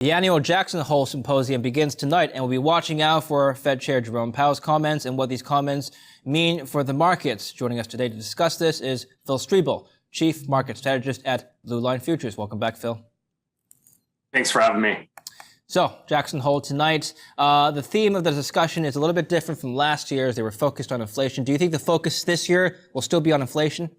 The annual Jackson Hole Symposium begins tonight, and we'll be watching out for Fed Chair Jerome Powell's comments and what these comments mean for the markets. Joining us today to discuss this is Phil Streible, Chief Market Strategist at Blue Line Futures. Welcome back, Phil. Thanks for having me. So, Jackson Hole tonight. The theme of the discussion is a little bit different from last year as they were focused on inflation. Do you think the focus this year will still be on inflation?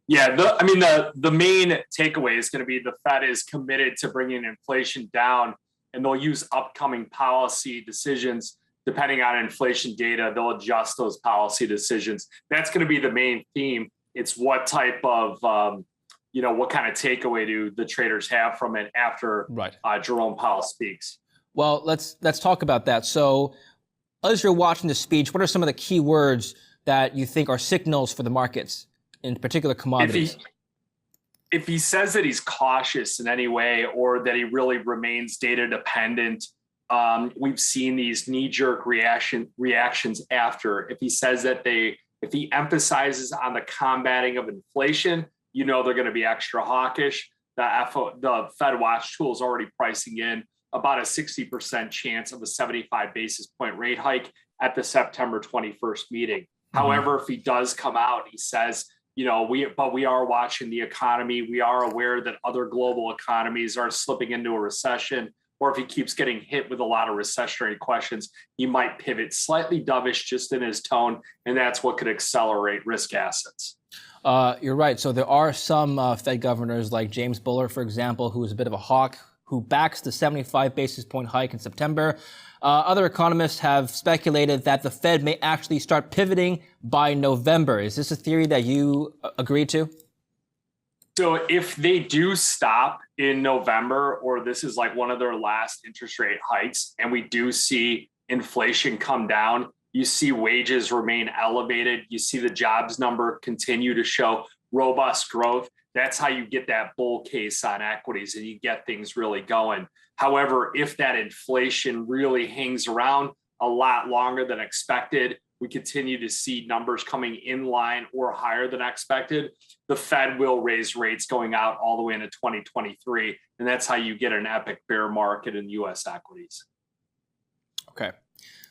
Yeah, the main takeaway is going to be the Fed is committed to bringing inflation down, and they'll use upcoming policy decisions. Depending on inflation data, they'll adjust those policy decisions. That's going to be the main theme. It's what type of, what kind of takeaway do the traders have from it after Jerome Powell speaks? Well, let's talk about that. So, as you're watching the speech, what are some of the key words that you think are signals for the markets? In particular commodities? If he says that he's cautious in any way or that he really remains data dependent, we've seen these knee-jerk reactions after. If he says that if he emphasizes on the combating of inflation, they're going to be extra hawkish. The Fed Watch tool is already pricing in about a 60% chance of a 75 basis point rate hike at the September 21st meeting. Mm-hmm. However, if he does come out, he says, we are watching the economy. We are aware that other global economies are slipping into a recession, or if he keeps getting hit with a lot of recessionary questions, he might pivot slightly dovish just in his tone, and that's what could accelerate risk assets. You're right. So there are some Fed governors like James Bullard, for example, who is a bit of a hawk, who backs the 75 basis point hike in September. Other economists have speculated that the Fed may actually start pivoting by November. Is this a theory that you agree to? So if they do stop in November, or this is like one of their last interest rate hikes, and we do see inflation come down, you see wages remain elevated, you see the jobs number continue to show robust growth, that's how you get that bull case on equities and you get things really going. However, if that inflation really hangs around a lot longer than expected, we continue to see numbers coming in line or higher than expected, the Fed will raise rates going out all the way into 2023. And that's how you get an epic bear market in U.S. equities. Okay.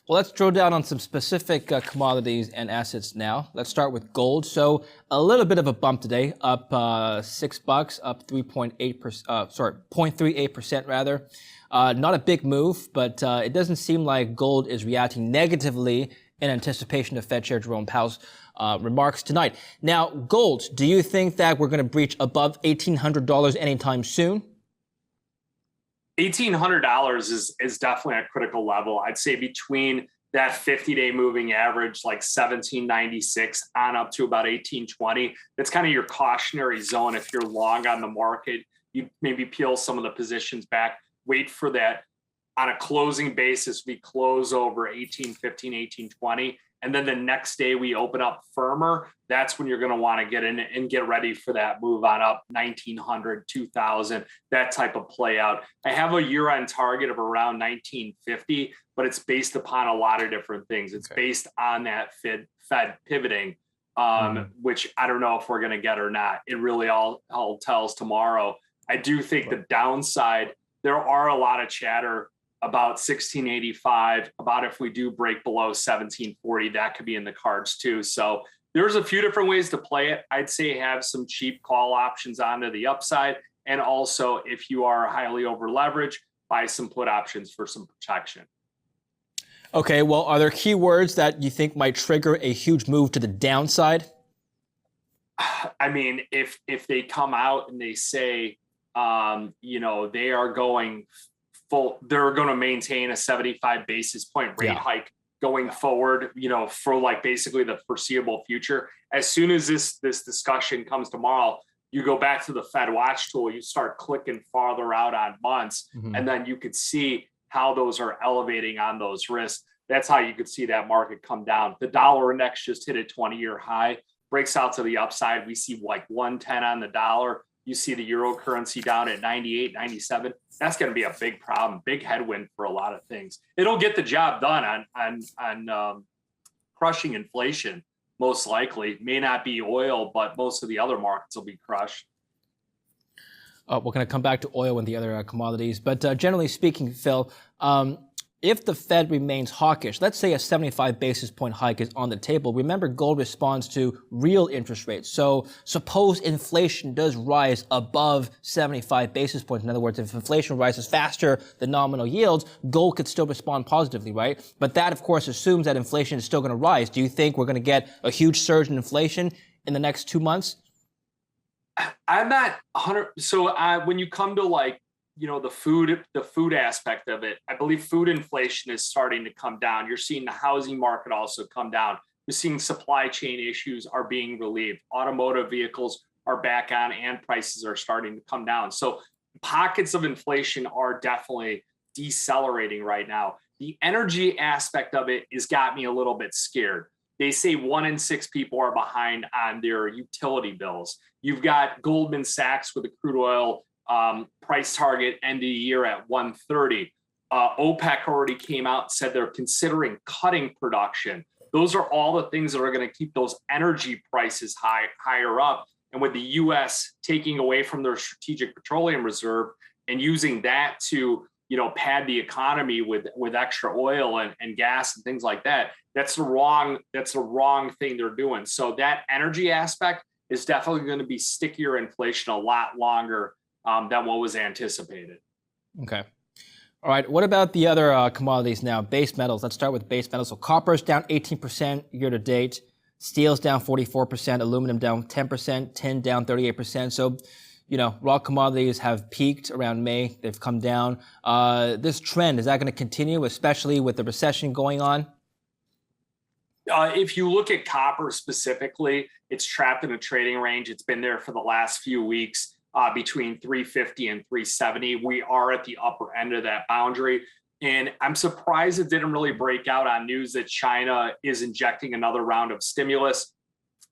Well, let's drill down on some specific commodities and assets now. Let's start with gold. So a little bit of a bump today, up $6, up 0.38% rather. Not a big move, but it doesn't seem like gold is reacting negatively in anticipation of Fed Chair Jerome Powell's remarks tonight. Now, gold, do you think that we're going to breach above $1,800 anytime soon? $1,800 is definitely a critical level. I'd say between that 50-day moving average, like 1796 on up to about 1820. That's kind of your cautionary zone. If you're long on the market, you maybe peel some of the positions back, wait for that. On a closing basis, we close over 1815, 1820. And then the next day we open up firmer. That's when you're going to want to get in and get ready for that move on up 1900, 2000, that type of play out. I have a year-end target of around 1950, but it's based upon a lot of different things. It's based on that Fed pivoting, which I don't know if we're going to get or not. It really all tells tomorrow. I do think the downside, there are a lot of chatter about 1685, about if we do break below 1740, that could be in the cards too. So there's a few different ways to play it. I'd say have some cheap call options onto the upside. And also, if you are highly over leveraged, buy some put options for some protection. Okay, well, are there keywords that you think might trigger a huge move to the downside? I mean, if they come out and they say, they are going they're going to maintain a 75 basis point rate hike going forward, for like basically the foreseeable future. As soon as this discussion comes tomorrow, you go back to the Fed Watch tool, you start clicking farther out on months, and then you could see how those are elevating on those risks. That's how you could see that market come down. The dollar index just hit a 20-year high, breaks out to the upside. We see like 110 on the dollar. You see the euro currency down at 98, 97. That's going to be a big problem, big headwind for a lot of things. It'll get the job done on crushing inflation, most likely. May not be oil, but most of the other markets will be crushed. We're going to come back to oil and the other commodities. But generally speaking, Phil, if the Fed remains hawkish, let's say a 75 basis point hike is on the table, remember gold responds to real interest rates. So suppose inflation does rise above 75 basis points. In other words, if inflation rises faster than nominal yields, gold could still respond positively, right? But that, of course, assumes that inflation is still going to rise. Do you think we're going to get a huge surge in inflation in the next 2 months? I'm not 100. So when you come to the food aspect of it, I believe food inflation is starting to come down. You're seeing the housing market also come down. You're seeing supply chain issues are being relieved. Automotive vehicles are back on and prices are starting to come down. So pockets of inflation are definitely decelerating right now. The energy aspect of it has got me a little bit scared. They say 1 in 6 people are behind on their utility bills. You've got Goldman Sachs with the crude oil price target end of the year at 130. OPEC already came out and said they're considering cutting production. Those are all the things that are going to keep those energy prices higher up. And with the U.S. taking away from their strategic petroleum reserve and using that to pad the economy with extra oil and gas and things like that, that's the wrong thing they're doing. So that energy aspect is definitely going to be stickier inflation a lot longer than what was anticipated. Okay. All right. What about the other commodities now? Base metals. Let's start with base metals. So copper is down 18% year to date. Steel's down 44%. Aluminum down 10%. Tin down 38%. So, raw commodities have peaked around May. They've come down. This trend, is that going to continue, especially with the recession going on? If you look at copper specifically, it's trapped in a trading range. It's been there for the last few weeks between 350 and 370. We are at the upper end of that boundary. And I'm surprised it didn't really break out on news that China is injecting another round of stimulus.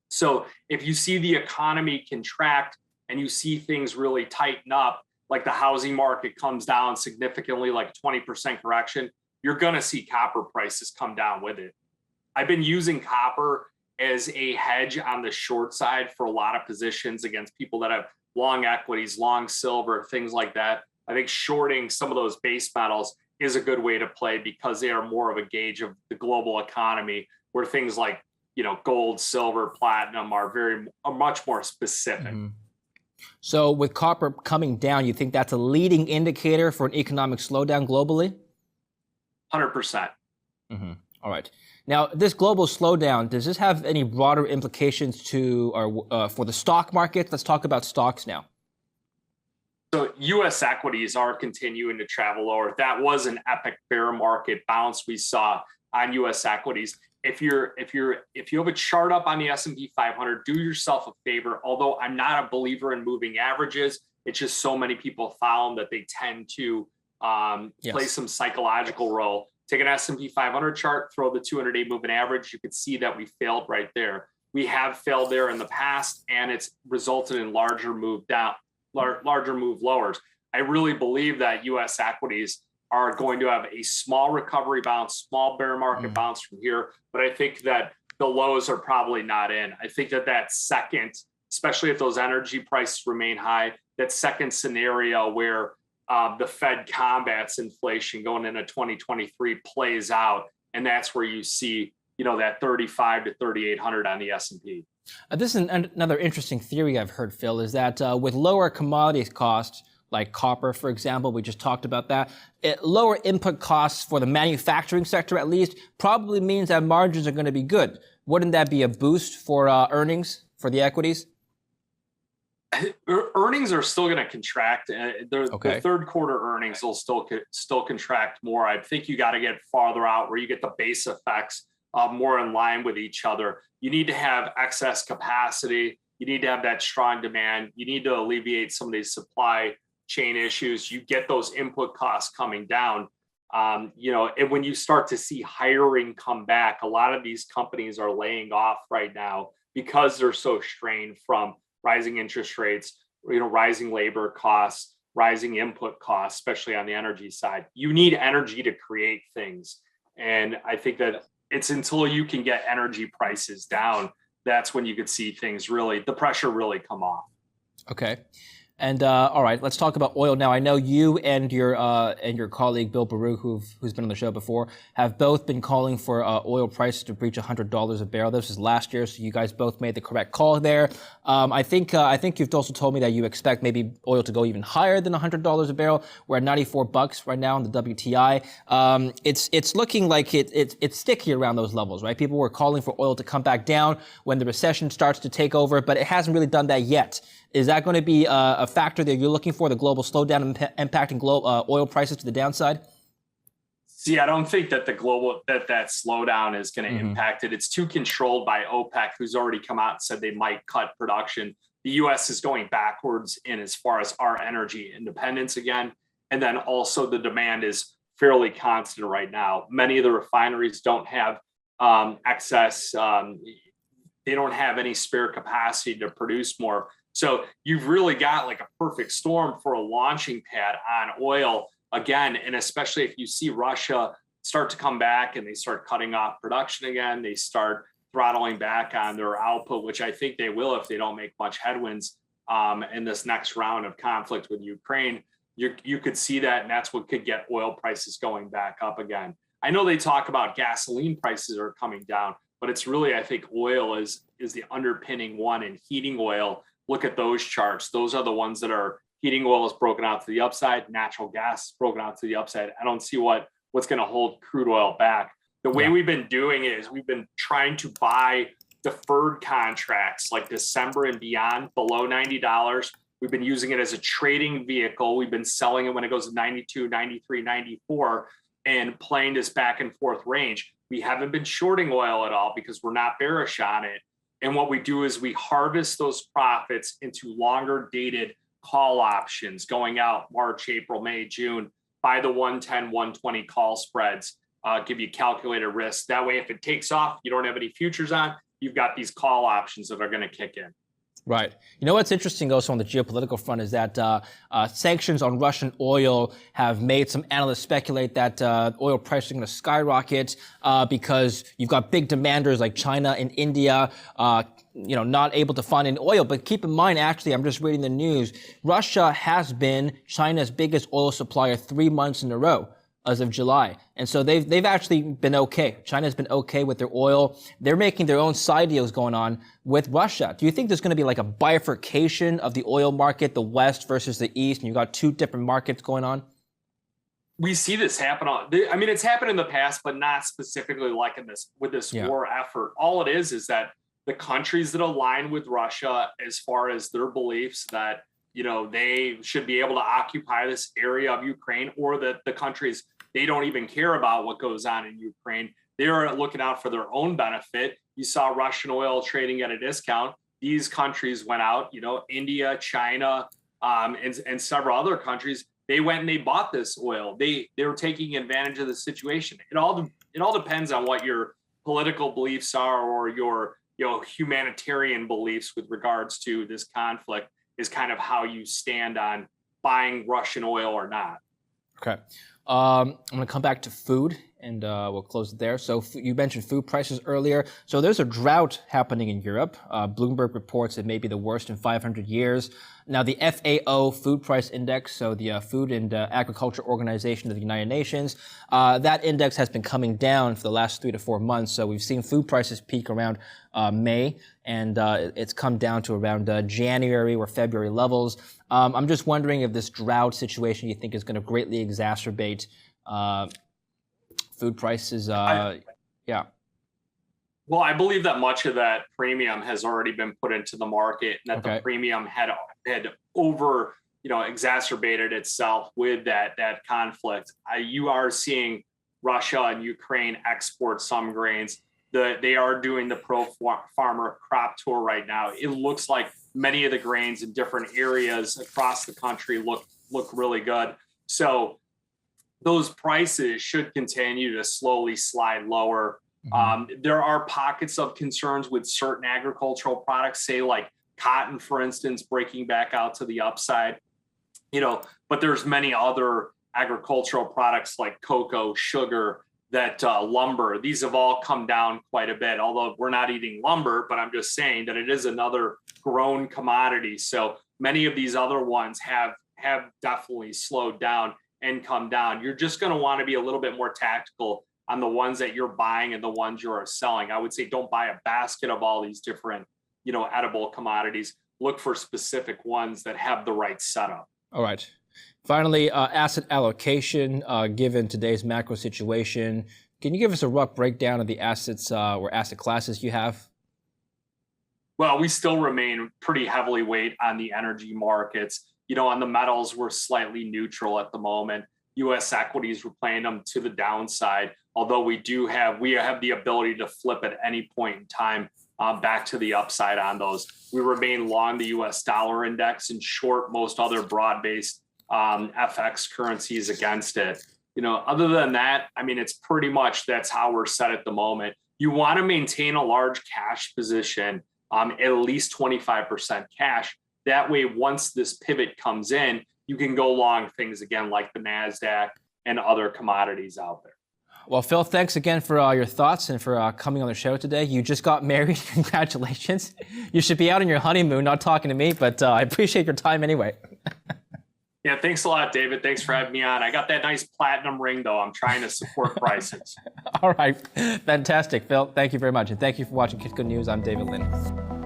So if you see the economy contract and you see things really tighten up, like the housing market comes down significantly, like 20% correction, you're going to see copper prices come down with it. I've been using copper as a hedge on the short side for a lot of positions against people that have long equities, long silver, things like that. I think shorting some of those base metals is a good way to play because they are more of a gauge of the global economy, where things like, gold, silver, platinum are much more specific. Mm-hmm. So with copper coming down, you think that's a leading indicator for an economic slowdown globally? 100%. Mm-hmm. All right. Now, this global slowdown, does this have any broader implications for the stock market? Let's talk about stocks now. So U.S. equities are continuing to travel lower. That was an epic bear market bounce we saw on U.S. equities. If you have a chart up on the S&P 500, do yourself a favor. Although I'm not a believer in moving averages, it's just so many people follow them that they tend to play some psychological role. Take an S&P 500 chart, throw the 200-day moving average. You could see that we failed right there. We have failed there in the past, and it's resulted in larger move lowers. I really believe that U.S. equities are going to have a small recovery bounce, small bear market bounce from here. But I think that the lows are probably not in. I think that second, especially if those energy prices remain high, that second scenario where the Fed combats inflation going into 2023 plays out, and that's where you see, that 35 to 3,800 on the S&P. This is another interesting theory I've heard, Phil, is that with lower commodities costs, like copper, for example, we just talked about that, lower input costs for the manufacturing sector, at least, probably means that margins are going to be good. Wouldn't that be a boost for earnings for the equities? Earnings are still going to contract. The third quarter earnings will still contract more. I think you got to get farther out where you get the base effects more in line with each other. You need to have excess capacity. You need to have that strong demand. You need to alleviate some of these supply chain issues. You get those input costs coming down. And when you start to see hiring come back, a lot of these companies are laying off right now because they're so strained from rising interest rates, rising labor costs, rising input costs, especially on the energy side. You need energy to create things. And I think that it's until you can get energy prices down, that's when you could see things the pressure really come off. Okay. And all right, let's talk about oil now. I know you and your colleague Bill Baruch, who's been on the show before, have both been calling for oil prices to breach $100 a barrel. This was last year, so you guys both made the correct call there. I think you've also told me that you expect maybe oil to go even higher than $100 a barrel. We're at $94 right now on the WTI. It's looking like it's sticky around those levels, right? People were calling for oil to come back down when the recession starts to take over, but it hasn't really done that yet. Is that going to be a factor that you're looking for, the global slowdown impacting oil prices to the downside? See, I don't think that that slowdown is going to impact it. It's too controlled by OPEC, who's already come out and said they might cut production. The U.S. is going backwards in as far as our energy independence again. And then also the demand is fairly constant right now. Many of the refineries don't have excess. They don't have any spare capacity to produce more. So you've really got like a perfect storm for a launching pad on oil again. And especially if you see Russia start to come back and they start cutting off production again, they start throttling back on their output, which I think they will if they don't make much headwinds in this next round of conflict with Ukraine. You could see that, and that's what could get oil prices going back up again. I know they talk about gasoline prices are coming down, but it's really, I think oil is the underpinning one, and heating oil. Look at those charts. Those are the ones that are heating oil is broken out to the upside. Natural gas is broken out to the upside. I don't see what's going to hold crude oil back. The way we've been doing it is we've been trying to buy deferred contracts like December and beyond below $90. We've been using it as a trading vehicle. We've been selling it when it goes to 92, 93, 94 and playing this back and forth range. We haven't been shorting oil at all because we're not bearish on it. And what we do is we harvest those profits into longer dated call options going out March, April, May, June, by the 110, 120 call spreads, give you calculated risk. That way, if it takes off, you don't have any futures on, you've got these call options that are going to kick in. Right. You know what's interesting also on the geopolitical front is that sanctions on Russian oil have made some analysts speculate that oil prices are going to skyrocket because you've got big demanders like China and India, not able to fund any oil. But keep in mind, actually, I'm just reading the news. Russia has been China's biggest oil supplier 3 months in a row as of July. And so they've actually been okay. China's been okay with their oil. They're making their own side deals going on with Russia. Do you think there's going to be like a bifurcation of the oil market, the West versus the East, and you've got two different markets going on? We see this happen. I mean, it's happened in the past, but not specifically like with this war effort. All it is that the countries that align with Russia as far as their beliefs that they should be able to occupy this area of Ukraine, or that the countries, they don't even care about what goes on in Ukraine. They're looking out for their own benefit. You saw Russian oil trading at a discount. These countries went out, India, China, and several other countries. They went and they bought this oil. They were taking advantage of the situation. It all depends on what your political beliefs are, or your humanitarian beliefs with regards to this conflict, is kind of how you stand on buying Russian oil or not. Okay. I'm going to come back to food, and we'll close it there. So you mentioned food prices earlier. So there's a drought happening in Europe. Bloomberg reports it may be the worst in 500 years. Now, the FAO Food Price Index, so the Food and Agriculture Organization of the United Nations, that index has been coming down for the last 3 to 4 months. So we've seen food prices peak around May, and it's come down to around January or February levels. I'm just wondering if this drought situation you think is going to greatly exacerbate food prices. Well, I believe that much of that premium has already been put into the market, and that the premium had over, exacerbated itself with that conflict. You are seeing Russia and Ukraine export some grains. They are doing the pro-farmer crop tour right now. It looks like many of the grains in different areas across the country look really good. So those prices should continue to slowly slide lower. There are pockets of concerns with certain agricultural products, say like cotton, for instance, breaking back out to the upside, but there's many other agricultural products like cocoa, sugar, that lumber, these have all come down quite a bit, although we're not eating lumber, but I'm just saying that it is another grown commodity. So many of these other ones have definitely slowed down and come down. You're just going to want to be a little bit more tactical on the ones that you're buying and the ones you're selling. I would say don't buy a basket of all these different, edible commodities. Look for specific ones that have the right setup. All right. Finally, asset allocation, given today's macro situation. Can you give us a rough breakdown of the assets or asset classes you have? Well, we still remain pretty heavily weight on the energy markets. On the metals, we're slightly neutral at the moment. U.S. equities, we're playing them to the downside, although we have the ability to flip at any point in time back to the upside on those. We remain long the U.S. dollar index and short most other broad-based FX currencies against it. Other than that, it's pretty much that's how we're set at the moment. You want to maintain a large cash position, at least 25% cash. That way, once this pivot comes in, you can go long things again like the NASDAQ and other commodities out there. Well, Phil, thanks again for your thoughts and for coming on the show today. You just got married. Congratulations. You should be out on your honeymoon, not talking to me, but I appreciate your time anyway. Yeah, thanks a lot, David. Thanks for having me on. I got that nice platinum ring, though. I'm trying to support prices. All right. Fantastic, Phil. Thank you very much. And thank you for watching Kitco News. I'm David Lin.